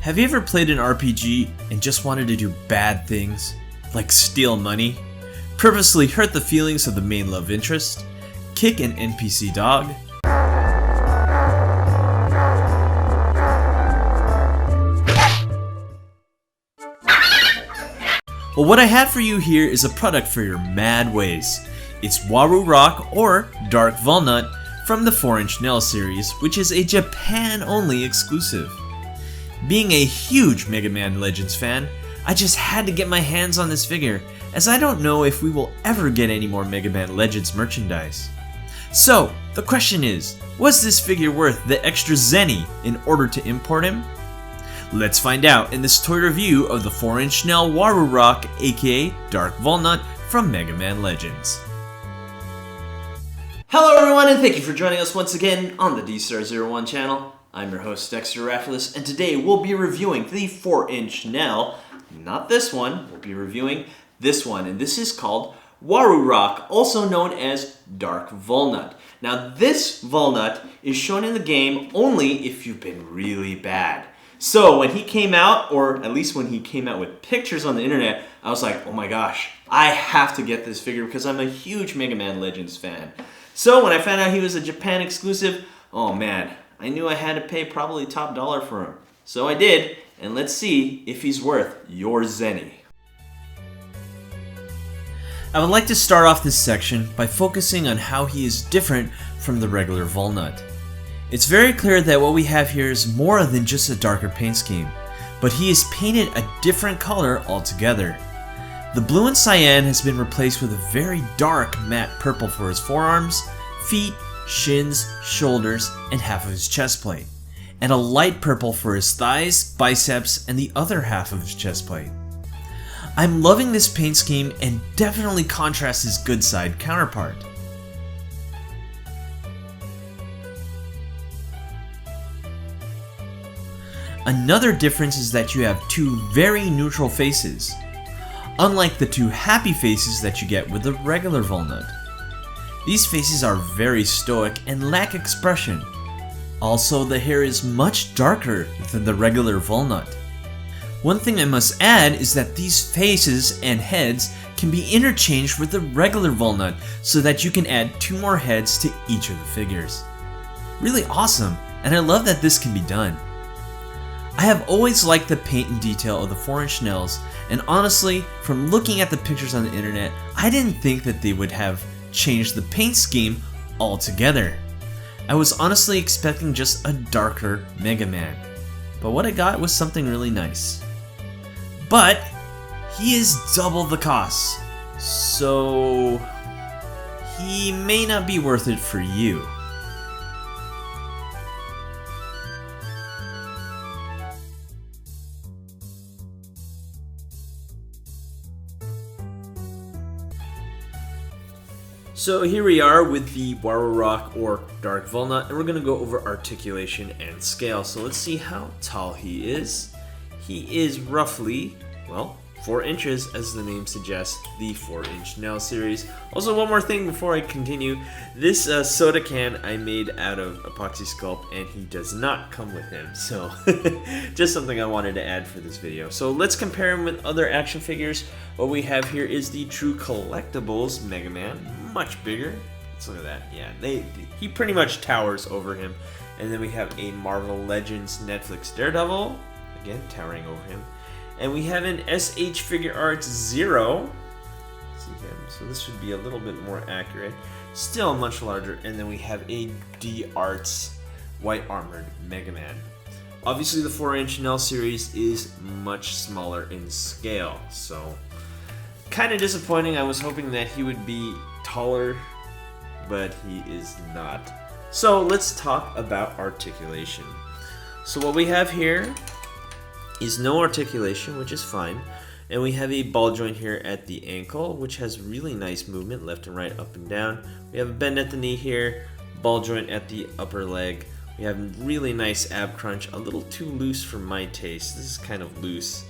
Have you ever played an RPG and just wanted to do bad things? Like steal money? Purposely hurt the feelings of the main love interest? Kick an NPC dog? Well, what I have for you here is a product for your mad ways. It's Waru Rock or Dark Volnutt from the 4inch-Nel series, which is a Japan-only exclusive. Being a huge Megaman Legends fan, I just had to get my hands on this figure, as I don't know if we will ever get any more Megaman Legends merchandise. So, the question is, was this figure worth the extra zenny in order to import him? Let's find out in this toy review of the 4inch-Nel Waru Rock, aka Dark Volnutt from Megaman Legends. Hello everyone, and thank you for joining us once again on the D-Star01 channel. I'm your host Dexter Arafiles, and today we'll be reviewing the 4inch-Nel. Not this one, we'll be reviewing this one, and this is called Waru Rock, also known as Dark Volnutt. Now this Volnutt is shown in the game only if you've been really bad. So when he came out, or at least when he came out with pictures on the internet, I was like, oh my gosh, I have to get this figure because I'm a huge Mega Man Legends fan. So when I found out he was a Japan exclusive, oh man, I knew I had to pay probably top dollar for him. So I did, and let's see if he's worth your zenny. I would like to start off this section by focusing on how he is different from the regular Volnutt. It's very clear that what we have here is more than just a darker paint scheme, but he is painted a different color altogether. The blue and cyan has been replaced with a very dark matte purple for his forearms, feet, shins, shoulders, and half of his chest plate, and a light purple for his thighs, biceps, and the other half of his chest plate. I'm loving this paint scheme and definitely contrasts his good side counterpart. Another difference is that you have two very neutral faces, unlike the two happy faces that you get with the regular Volnutt. These faces are very stoic and lack expression. Also, the hair is much darker than the regular Volnutt. One thing I must add is that these faces and heads can be interchanged with the regular Volnutt so that you can add 2 more heads to each of the figures. Really awesome, and I love that this can be done. I have always liked the paint and detail of the 4inch-Nels, and honestly, from looking at the pictures on the internet, I didn't think that they would have changed the paint scheme altogether. I was honestly expecting just a darker Mega Man, but what I got was something really nice. But he is double the cost, so he may not be worth it for you. So here we are with the Waru Rock or Dark Volnutt, and we're going to go over articulation and scale. So let's see how tall he is. He is roughly, well, 4 inches, as the name suggests, the 4inch-Nel series. Also, one more thing before I continue. This soda can I made out of epoxy sculpt, and he does not come with him. So, just something I wanted to add for this video. So let's compare him with other action figures. What we have here is the True Collectibles Mega Man, much bigger. Let's look at that. Yeah, he pretty much towers over him. And then we have a Marvel Legends Netflix Daredevil, again towering over him. And we have an SH Figure Arts Zero. See him. So this should be a little bit more accurate. Still much larger. And then we have a D Arts White Armored Mega Man. Obviously the 4inch-Nel series is much smaller in scale, so kind of disappointing. I was hoping that he would be taller, but he is not. So let's talk about articulation. So what we have here is no articulation, which is fine, and we have a ball joint here at the ankle, which has really nice movement left and right, up and down. We have a bend at the knee here, ball joint at the upper leg. We have really nice ab crunch, a little too loose for my taste. This is kind of loose.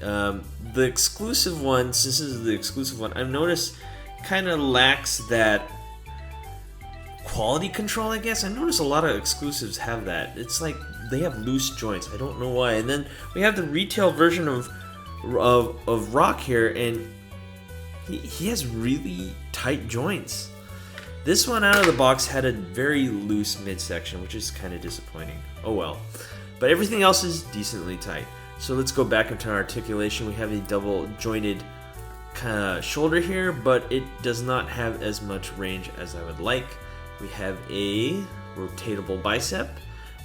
The exclusive ones, this is the exclusive one, I've noticed kind of lacks that quality control, I guess. I notice a lot of exclusives have that. It's like they have loose joints. I don't know why. And then we have the retail version of Rock here, and he has really tight joints. This one out of the box had a very loose midsection, which is kind of disappointing. Oh well. But everything else is decently tight. So let's go back into our articulation. We have a double jointed kind of shoulder here, but it does not have as much range as I would like. We have a rotatable bicep.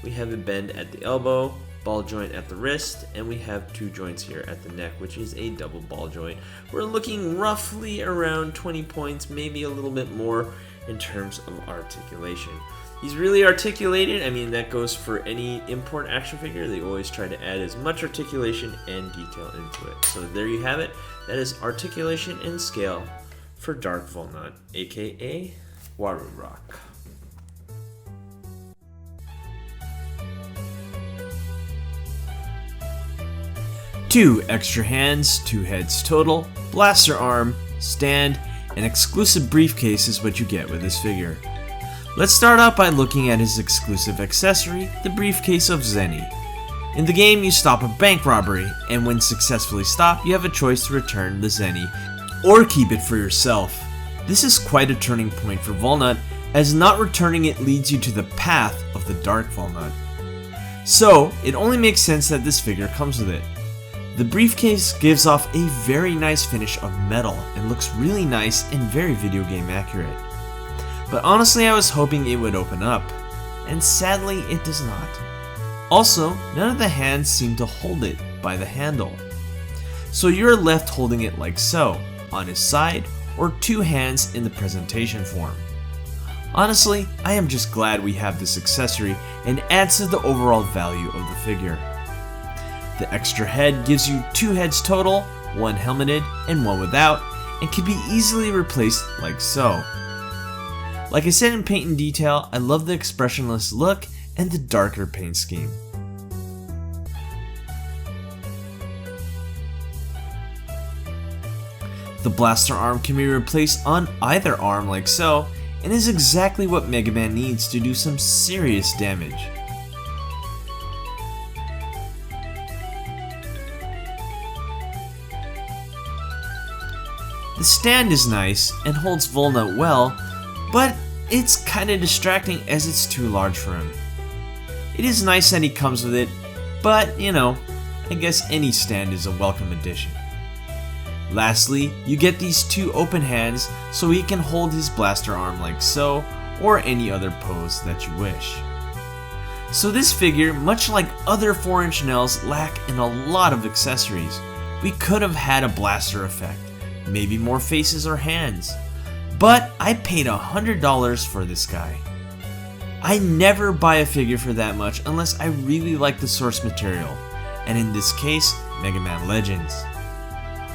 We have a bend at the elbow, ball joint at the wrist, and we have 2 joints here at the neck, which is a double ball joint. We're looking roughly around 20 points, maybe a little bit more in terms of articulation. He's really articulated. I mean, that goes for any import action figure. They always try to add as much articulation and detail into it. So there you have it. That is articulation and scale for Dark Volnutt, aka Waru-Rock. 2 extra hands, 2 heads total, blaster arm, stand, and exclusive briefcase is what you get with this figure. Let's start out by looking at his exclusive accessory, the briefcase of Zenny. In the game, you stop a bank robbery, and when successfully stopped, you have a choice to return the Zenny, or keep it for yourself. This is quite a turning point for Volnutt, as not returning it leads you to the path of the Dark Volnutt. So, it only makes sense that this figure comes with it. The briefcase gives off a very nice finish of metal and looks really nice and very video game accurate. But honestly, I was hoping it would open up, and sadly it does not. Also, none of the hands seem to hold it by the handle. So you're left holding it like so, on his side, or 2 hands in the presentation form. Honestly, I am just glad we have this accessory and adds to the overall value of the figure. The extra head gives you 2 heads total, 1 helmeted and 1 without, and can be easily replaced like so. Like I said in paint and detail, I love the expressionless look and the darker paint scheme. The blaster arm can be replaced on either arm like so, and is exactly what Megaman needs to do some serious damage. The stand is nice and holds Volnutt well, but it's kinda distracting as it's too large for him. It is nice that he comes with it, but you know, I guess any stand is a welcome addition. Lastly, you get these 2 open hands so he can hold his blaster arm like so, or any other pose that you wish. So this figure, much like other 4inch-Nels, lack in a lot of accessories. We could have had a blaster effect, maybe more faces or hands, but I paid $100 for this guy. I never buy a figure for that much unless I really like the source material, and in this case, Megaman Legends.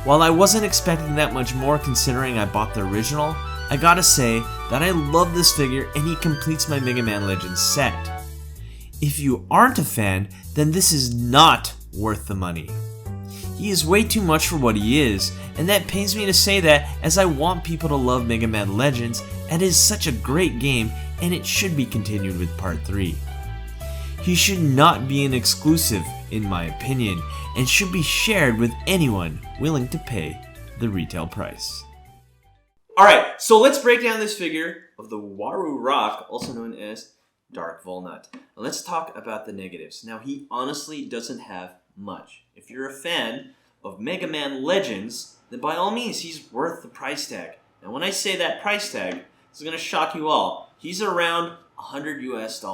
While I wasn't expecting that much more considering I bought the original, I gotta say that I love this figure and he completes my Megaman Legends set. If you aren't a fan, then this is not worth the money. He is way too much for what he is, and that pains me to say that as I want people to love Mega Man Legends, and it is such a great game and it should be continued with Part 3. He should not be an exclusive, in my opinion, and should be shared with anyone willing to pay the retail price. Alright, so let's break down this figure of the Waru-Rock, also known as Dark Volnutt. Let's talk about the negatives. Now, he honestly doesn't have much. If you're a fan of Mega Man Legends, then by all means, he's worth the price tag. Now, when I say that price tag, it's going to shock you all. He's around $100 US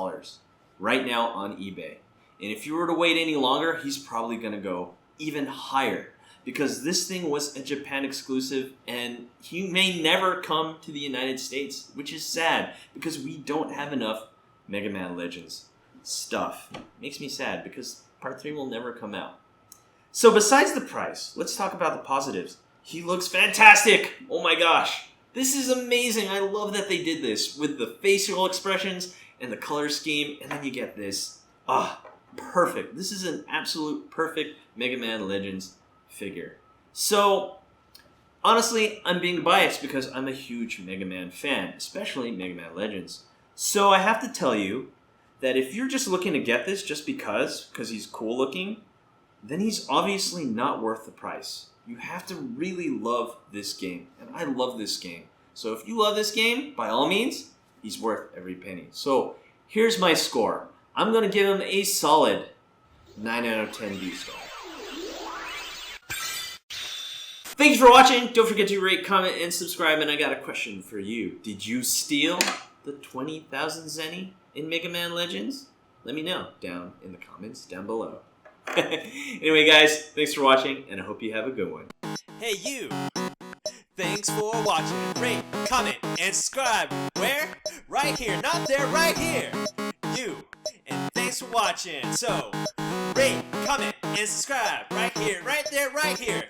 right now on eBay. And if you were to wait any longer, he's probably going to go even higher, because this thing was a Japan exclusive and he may never come to the United States, which is sad because we don't have enough Mega Man Legends stuff. Makes me sad because Part 3 will never come out. So besides the price, let's talk about the positives. He looks fantastic! Oh my gosh! This is amazing! I love that they did this with the facial expressions and the color scheme, and then you get this. Perfect. This is an absolute perfect Mega Man Legends figure. So, honestly, I'm being biased because I'm a huge Mega Man fan, especially Mega Man Legends. So I have to tell you that if you're just looking to get this just because he's cool looking, then he's obviously not worth the price. You have to really love this game, and I love this game. So if you love this game, by all means, he's worth every penny. So here's my score. I'm going to give him a solid 9 out of 10 D-star. Thanks for watching. Don't forget to rate, comment, and subscribe. And I got a question for you. Did you steal the 20,000 Zenny in Megaman Legends? Let me know down in the comments down below. Anyway, guys, thanks for watching, and I hope you have a good one. Hey, you! Thanks for watching. Rate, comment, and subscribe. Where? Right here. Not there, right here. You. And thanks for watching. So, rate, comment, and subscribe. Right here, right there, right here.